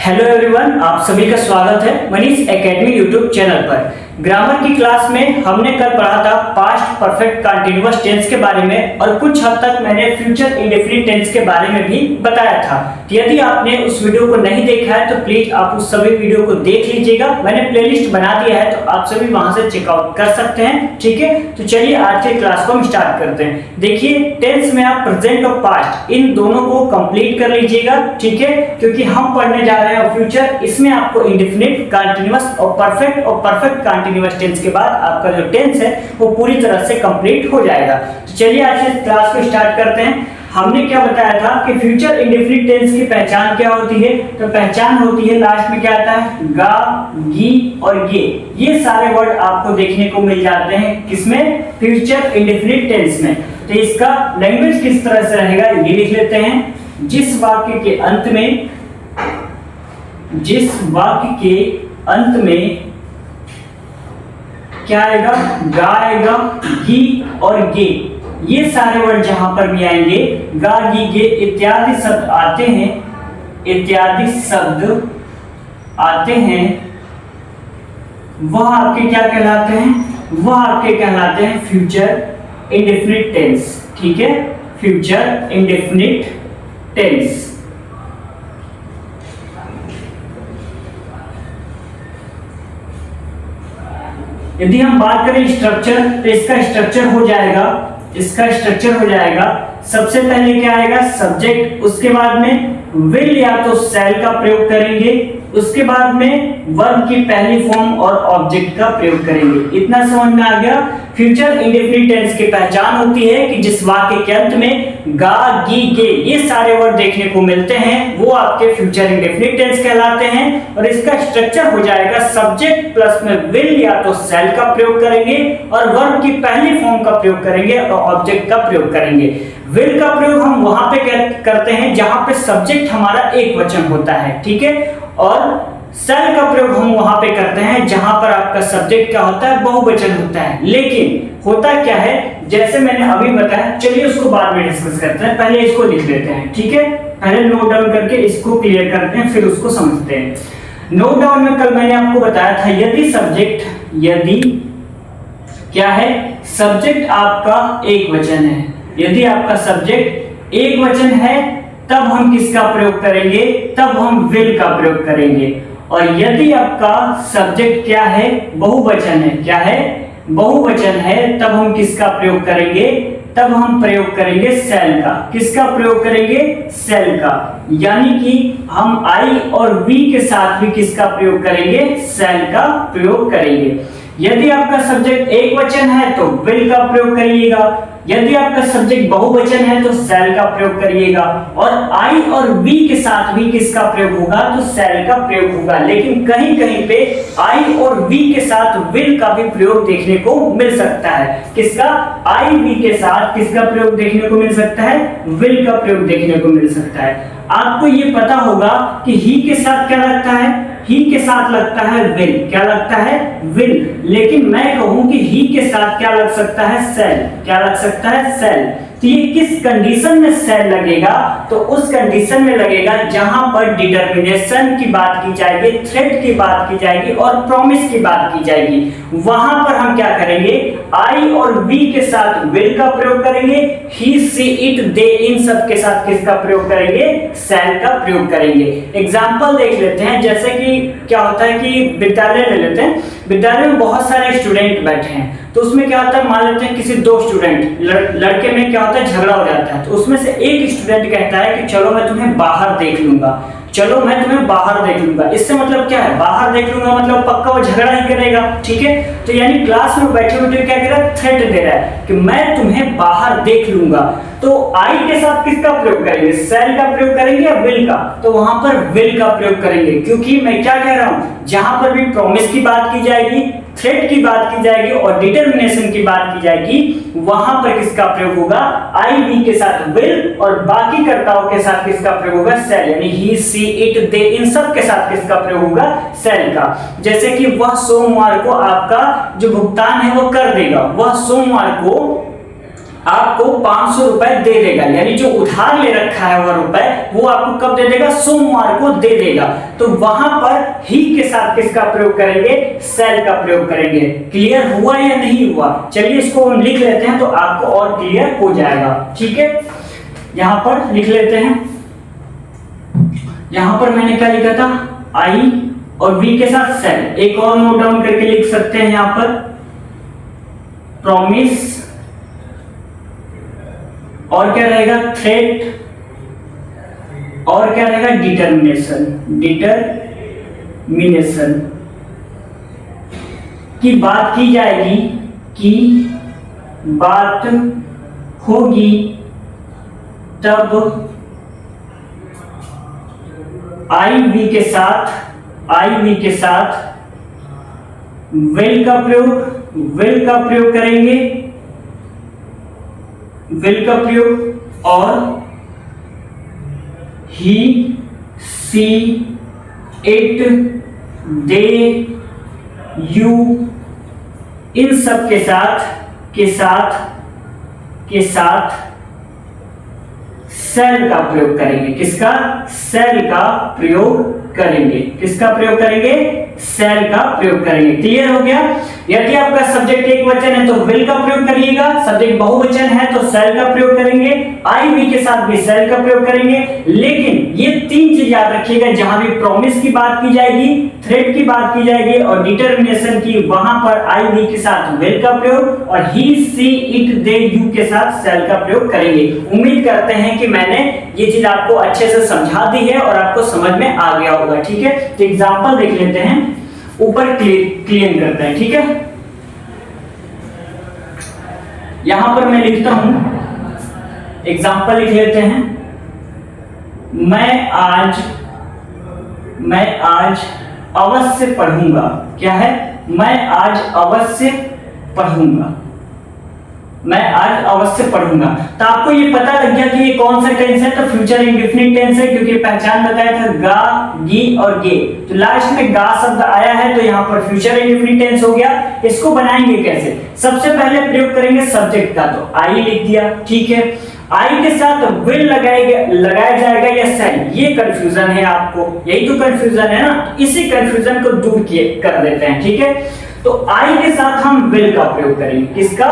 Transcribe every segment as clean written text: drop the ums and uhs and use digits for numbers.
Hello everyone, आप सभी का स्वागत है मनीष एकेडमी यूट्यूब चैनल पर। ग्रामर की क्लास में हमने कल पढ़ा था पास्ट परफेक्ट कंटीन्यूअस टेंस के बारे में और कुछ हद तक मैंने फ्यूचर इंडेफिनिट टेंस के बारे में भी बताया था। तो यदि आपने उस वीडियो को नहीं देखा है तो प्लीज आप उस सभी वीडियो को देख लीजिएगा। मैंने प्लेलिस्ट बना दिया है तो आप सभी वहां से चेकआउट कर सकते हैं। ठीक है, तो चलिए आज के क्लास को हम स्टार्ट करते हैं। देखिए, टेंस में आप प्रेजेंट और पास्ट इन दोनों को कंप्लीट कर लीजिएगा। ठीक है, क्योंकि हम पढ़ने जा रहे हैं फ्यूचर, इसमें आपको इंडेफिनिट, कंटीन्यूअस और परफेक्ट कंटीन्यूअस टेंस के बाद आपका जो टेंस है वो पूरी तरह से कंप्लीट हो जाएगा। तो चलिए आज इस क्लास को स्टार्ट करते हैं। हमने क्या बताया था कि फ्यूचर इंडेफिनिट टेंस की पहचान क्या होती है। तो पहचान होती है, लास्ट में क्या आता है, गा, गी और गे। ये सारे वर्ड आपको देखने को मिल जाते हैं किसमें, फ्यूचर इंडेफिनिट टेंस में। तो इसका लैंग्वेज किस तरह से रहेगा ये लिख लेते हैं। जिस वाक्य के अंत में क्या आएगा, गा आएगा, गी और गे, ये सारे वर्ड जहां पर भी आएंगे, गा, गी, गे इत्यादि शब्द आते हैं, वह आपके क्या कहलाते हैं, वह आपके कहलाते हैं फ्यूचर इंडेफिनिट टेंस। ठीक है, फ्यूचर इंडेफिनिट टेंस। यदि हम बात करें स्ट्रक्चर, तो इसका स्ट्रक्चर हो जाएगा सबसे पहले क्या आएगा, सब्जेक्ट, उसके बाद में विल या तो शैल का प्रयोग करेंगे, उसके बाद में वर्ब की पहली फॉर्म और ऑब्जेक्ट का प्रयोग करेंगे। इतना समझ में आ गया। फ्यूचर इंडेफिनिट टेंस की पहचान होती है कि जिस वाक्य के अंत में गा, गी, गे ये सारे वर्ड देखने को मिलते हैं वो आपके फ्यूचर इंडेफिनिट टेंस कहलाते हैं। और इसका स्ट्रक्चर हो जाएगा सब्जेक्ट प्लस में विल या तो शैल का प्रयोग करेंगे और वर्ब की पहली फॉर्म का प्रयोग करेंगे और ऑब्जेक्ट का प्रयोग करेंगे। विल का प्रयोग हम वहां पे करते हैं जहां पे सब्जेक्ट हमारा एक वचन होता है। ठीक है, और शैल का प्रयोग हम वहां पे करते हैं जहां पर आपका सब्जेक्ट क्या होता है, बहुवचन होता है। लेकिन होता क्या है, जैसे मैंने अभी बताया, चलिए उसको बाद में डिस्कस करते हैं, पहले इसको लिख लेते हैं। ठीक है, पहले नोट डाउन करके इसको क्लियर करते हैं, फिर उसको समझते हैं। नोट डाउन में कल मैंने आपको बताया था, यदि क्या है, सब्जेक्ट आपका एक वचन है, यदि आपका सब्जेक्ट एक वचन है तब हम किसका प्रयोग करेंगे, तब हम विल का प्रयोग करेंगे। और यदि आपका सब्जेक्ट क्या है, बहुवचन है, क्या है, बहुवचन है, तब हम किसका प्रयोग करेंगे, तब हम प्रयोग करेंगे शैल का। किसका प्रयोग करेंगे, शैल का। यानी कि हम आई और वी के साथ भी किसका प्रयोग करेंगे, शैल का प्रयोग करेंगे। यदि आपका सब्जेक्ट एक वचन है तो विल का प्रयोग करिएगा, यदि आपका सब्जेक्ट बहुवचन है तो शैल का प्रयोग करिएगा, और आई और वी के साथ भी किसका प्रयोग होगा, तो शैल का प्रयोग होगा। लेकिन कहीं कहीं पे आई और वी के साथ विल का भी प्रयोग देखने को मिल सकता है। किसका, आई वी के साथ किसका प्रयोग देखने को मिल सकता है, विल का प्रयोग देखने को मिल सकता है। आपको ये पता होगा कि ही के साथ क्या लगता है, ही के साथ लगता है विल। क्या लगता है, विल। लेकिन मैं कहूं कि ही के साथ क्या लग सकता है, शैल। क्या लग सकता है, शैल। तो ये किस कंडीशन में शैल लगेगा, तो उस कंडीशन में लगेगा जहां पर डिटर्मिनेशन की बात की जाएगी, थ्रेट की बात की जाएगी और प्रॉमिस की बात की जाएगी। वहां पर हम क्या करेंगे, आई और वी के साथ विल का प्रयोग करेंगे, ही, सी, इट, दे इन सब के साथ किसका प्रयोग करेंगे, शैल का प्रयोग करेंगे। एग्जांपल देख लेते हैं, जैसे कि क्या होता है कि विद्यालय ले लेते हैं, विद्यालय में बहुत सारे स्टूडेंट बैठे हैं, तो उसमें क्या होता है, मान लेते हैं किसी दो स्टूडेंट, लड़के में क्या होता है, झगड़ा हो जाता है। तो उसमें से एक स्टूडेंट कहता है कि चलो मैं तुम्हें बाहर देख लूंगा, चलो मैं तुम्हें बाहर देख लूंगा। इससे मतलब क्या है, बाहर देख लूंगा मतलब पक्का वो झगड़ा ही करेगा। ठीक है, तो यानी क्लास में बैठे बैठे क्या कह रहा है, थ्रेट दे रहा है कि मैं तुम्हें बाहर देख लूंगा। तो आई के साथ किसका प्रयोग करेंगे, शैल का प्रयोग करेंगे या विल का, तो वहां पर विल का प्रयोग करेंगे। क्योंकि मैं क्या कह रहा हूं, जहां पर भी प्रॉमिस की बात की जाएगी, थ्रेट की बात की जाएगी और डिटर्मिनेशन की बात की जाएगी, वहां पर किसका प्रयोग होगा, आई वी के साथ विल और बाकी कर्ताओं के साथ किसका प्रयोग होगा, शैल। यानी ही, सी, इट, दे इन सब के साथ किसका प्रयोग होगा, शैल का। जैसे कि वह सोमवार को आपका जो भुगतान है वो कर देगा, वह सोमवार को आपको 500 रुपए दे देगा, यानी जो उधार ले रखा है वह रुपए वो आपको कब दे देगा, सोमवार को दे देगा। तो वहां पर ही के साथ किसका प्रयोग करेंगे, सेल का प्रयोग करेंगे। क्लियर हुआ या नहीं हुआ? चलिए इसको हम लिख लेते हैं तो आपको और क्लियर हो जाएगा। ठीक है, यहां पर लिख लेते हैं। यहां पर मैंने क्या लिखा था, आई और वी के साथ सेल। एक और नोट डाउन करके लिख सकते हैं यहां पर, प्रॉमिस और क्या रहेगा, थ्रेट और क्या रहेगा, डिटर्मिनेशन। डिटर्मिनेशन की बात की जाएगी, की बात होगी तब आई वी के साथ विल का प्रयोग करेंगे, विल का प्रयोग, और ही, सी, इट, दे, यू, इन सब के साथ सेल का प्रयोग करेंगे। किसका, सेल का प्रयोग करेंगे। किसका प्रयोग करेंगे, सेल का प्रयोग करेंगे। क्लियर हो गया? यदि आपका सब्जेक्ट एक वचन है तो विल का प्रयोग करिएगा, सब्जेक्ट बहुवचन है तो सेल का प्रयोग करेंगे, आई वी के साथ भी सेल का प्रयोग करेंगे। लेकिन ये तीन चीज याद रखिएगा, जहां भी प्रॉमिस की बात की जाएगी, थ्रेट की बात की जाएगी और डिटर्मिनेशन की, वहां पर आई वी के साथ विल का प्रयोग और ही, सी, इट, दे, यू के साथ सेल का प्रयोग करेंगे। उम्मीद करते हैं कि मैंने ये चीज आपको अच्छे से समझा दी है और आपको समझ में आ गया होगा। ठीक है, तो एग्जांपल देख लेते हैं, ऊपर क्लियर करते हैं। ठीक है, यहां पर मैं लिखता हूं, एग्जांपल लिख लेते हैं। मैं आज अवश्य पढ़ूंगा। क्या है, मैं आज अवश्य पढ़ूंगा, मैं आज अवश्य पढ़ूंगा। तो आपको ये पता लग गया कि ये कौन सा टेंस है, तो फ्यूचर इंडेफिनिट टेंस है, क्योंकि पहचान बताया था गा, गी और गे। तो लास्ट में गा शब्द आया है तो यहाँ पर फ्यूचर इंडेफिनिट टेंस हो गया। इसको बनाएंगे कैसे, सबसे पहले प्रयोग करेंगे सब्जेक्ट का, तो आई लिख दिया। ठीक है, आई के साथ विल लगाया जाएगा या सेल, ये कंफ्यूजन है आपको, यही तो कंफ्यूजन है ना, इसी कंफ्यूजन को दूर कर देते हैं। ठीक है, तो आई के साथ हम विल का प्रयोग करेंगे। किसका,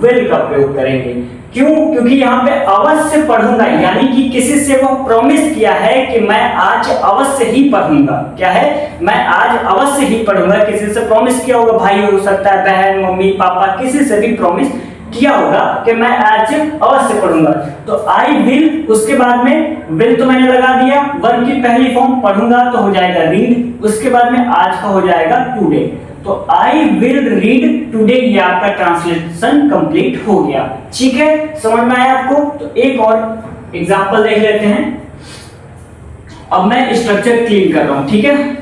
विल का प्रयोग करेंगे। क्यों, क्योंकि यहाँ पे अवश्य पढ़ूंगा, यानी कि किसी से वो प्रॉमिस किया है कि मैं आज अवश्य ही पढ़ूंगा। क्या है, मैं आज अवश्य ही पढ़ूंगा। किसी से प्रॉमिस किया होगा, भाई हो सकता है, बहन, मम्मी, पापा, किसी से भी प्रॉमिस किया होगा कि मैं आज अवश्य पढ़ूंगा। तो आई विल, उसके बाद में विल तो मैंने लगा दिया, वर्ब की पहली फॉर्म पढ़ूंगा तो हो जाएगा रीड, उसके बाद में आज का हो जाएगा टुडे। तो आई विल रीड टुडे, ये आपका ट्रांसलेशन कंप्लीट हो गया। ठीक है, समझ में आया आपको? तो एक और एग्जांपल देख लेते हैं। अब मैं स्ट्रक्चर क्लीन कर रहा हूं। ठीक है,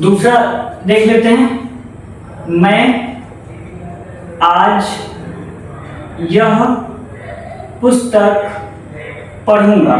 दूसरा देख लेते हैं। मैं आज यह पुस्तक पढ़ूंगा।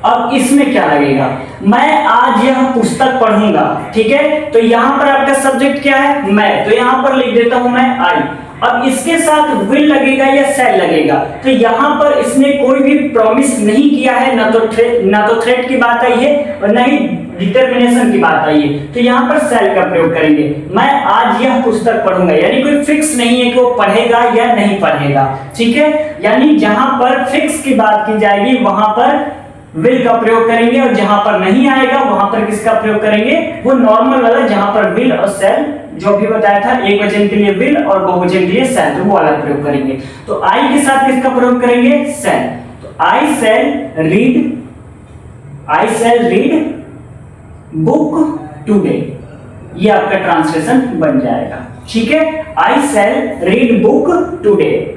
अब इसमें क्या लगेगा, मैं आज यह पुस्तक पढ़ूंगा। ठीक है, तो यहां पर आपका सब्जेक्ट क्या है, मैं, तो यहां पर लिख देता हूं मैं आई। अब इसके साथ विल लगेगा या सेल लगेगा, तो यहां पर इसने कोई भी प्रॉमिस नहीं किया है, ना तो थ्रेट की बात आई है और ना ही डिटर्मिनेशन की बात आई है, तो यहां पर सेल का प्रयोग करेंगे। मैं आज यह पुस्तक पढ़ूंगा, यानी कोई फिक्स नहीं है कि वो पढ़ेगा या नहीं पढ़ेगा। ठीक है, यानी जहां पर फिक्स की बात की जाएगी वहां पर विल का प्रयोग करेंगे और जहां पर नहीं आएगा वहां पर किसका प्रयोग करेंगे, वो नॉर्मल वाला, जहां पर विल और सेल जो भी बताया था, एक वचन के लिए विल और बहुवचन के लिए सेल, तो वो वाला प्रयोग करेंगे। तो आई के साथ किसका प्रयोग करेंगे, सेल। तो आई सेल रीड बुक टुडे, ये आपका ट्रांसलेशन बन जाएगा। ठीक है, आई सेल रीड बुक टुडे।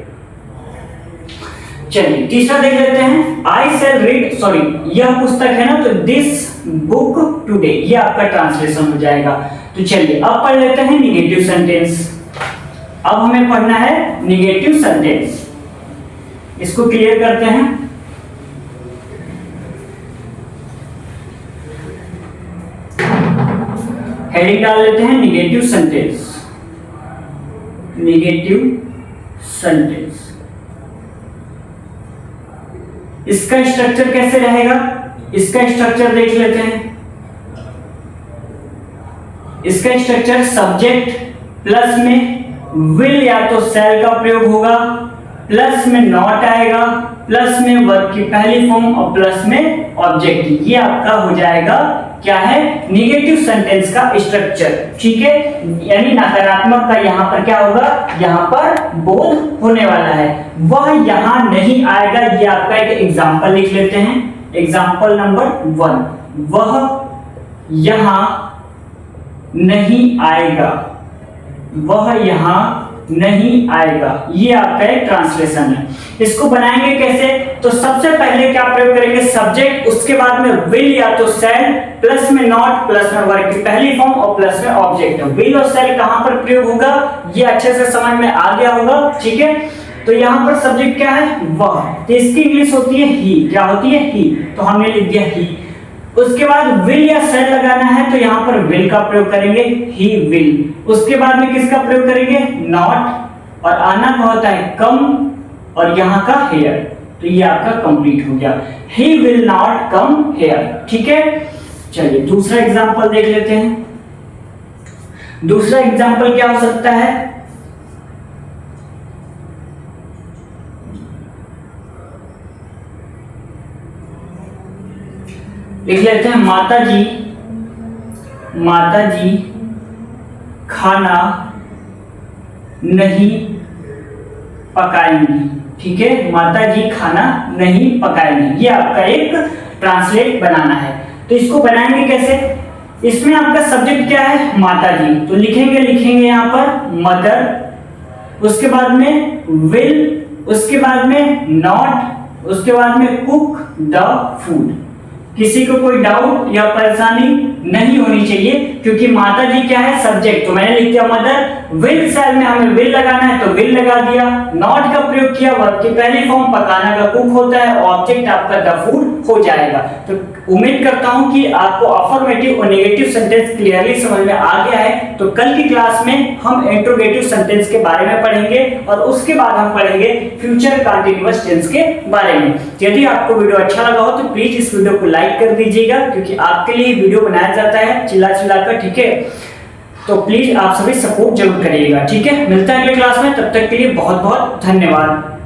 चलिए तीसरा देख लेते हैं। आई सेल रीड, सॉरी यह पुस्तक है ना, तो दिस बुक टुडे, ये आपका ट्रांसलेशन हो जाएगा। तो चलिए अब पढ़ लेते हैं निगेटिव सेंटेंस। अब हमें पढ़ना है निगेटिव सेंटेंस, इसको क्लियर करते हैं। हेडिंग डाल लेते हैं निगेटिव सेंटेंस। निगेटिव सेंटेंस, इसका स्ट्रक्चर कैसे रहेगा, इसका स्ट्रक्चर देख लेते हैं। इसका स्ट्रक्चर सब्जेक्ट प्लस में विल या तो शैल का प्रयोग होगा, प्लस में नॉट आएगा, प्लस में वर्ब की पहली फॉर्म और प्लस में ऑब्जेक्ट। ये आपका हो जाएगा क्या है, निगेटिव सेंटेंस का स्ट्रक्चर। ठीक है, यानी नकारात्मक का यहाँ पर क्या होगा, यहाँ पर बोध होने वाला है, वह यहाँ नहीं आएगा। ये आपका एक एग्जाम्पल लिख लेते हैं। एग्जाम्पल नंबर 1, वह यहाँ नहीं आएगा, वह यहाँ नहीं आएगा। ये आपका एक ट्रांसलेशन है। इसको बनाएंगे कैसे, तो सबसे पहले क्या प्रयोग करेंगे, सब्जेक्ट, उसके बाद में विल या तो शैल, प्लस में नॉट, प्लस में वर्ब की पहली फॉर्म और प्लस में ऑब्जेक्ट। विल और शैल कहां पर प्रयोग होगा, ये अच्छे से समझ में आ गया होगा। ठीक है, तो यहाँ पर सब्जेक्ट क्या है, वह, तो इसकी इंग्लिश होती है ही। क्या होती है, ही, तो हमने लिख दिया ही। उसके बाद विल या शैल लगाना है तो यहाँ पर विल का प्रयोग करेंगे, ही विल। उसके बाद में किसका प्रयोग करेंगे, नॉट, और आना का होता है कम, और यहाँ का हेयर। तो ये आपका कंप्लीट हो गया, he will not come here. ठीक है, चलिए दूसरा एग्जांपल देख लेते हैं। दूसरा एग्जांपल क्या हो सकता है, लिख लेते हैं, माता जी खाना नहीं पकाएंगी। ठीक है, माता जी खाना नहीं पकाएंगी। ये आपका एक ट्रांसलेट बनाना है। तो इसको बनाएंगे कैसे, इसमें आपका सब्जेक्ट क्या है, माता जी, तो लिखेंगे यहाँ पर मदर, उसके बाद में विल, उसके बाद में नॉट, उसके बाद में कुक द फूड। किसी को कोई डाउट या परेशानी नहीं होनी चाहिए, क्योंकि माता जी क्या है, सब्जेक्ट, तो मैंने लिख दिया मदर। विल शैल में हमें विल लगाना है तो विल लगा दिया, नॉट का प्रयोग किया, वर्ब की पहली फॉर्म पकाना का कुक होता है, ऑब्जेक्ट आपका द फूड हो जाएगा। तो उम्मीद करता हूं कि आपको अफर्मेटिव और नेगेटिव सेंटेंस क्लियरली समझ में आ गया है। तो कल की क्लास में हम इंट्रोगेटिव सेंटेंस के बारे में पढ़ेंगे और उसके बाद हम पढ़ेंगे फ्यूचर कंटीन्यूअस टेंस के बारे में। यदि आपको वीडियो अच्छा लगा हो तो प्लीज इस वीडियो को लाइक कर दीजिएगा, क्योंकि आपके लिए वीडियो बनाया जाता है चिल्ला कर। ठीक है, तो प्लीज आप सभी सपोर्ट जरूर करिएगा। ठीक है, मिलता है अगले क्लास में, तब तक के लिए बहुत बहुत धन्यवाद।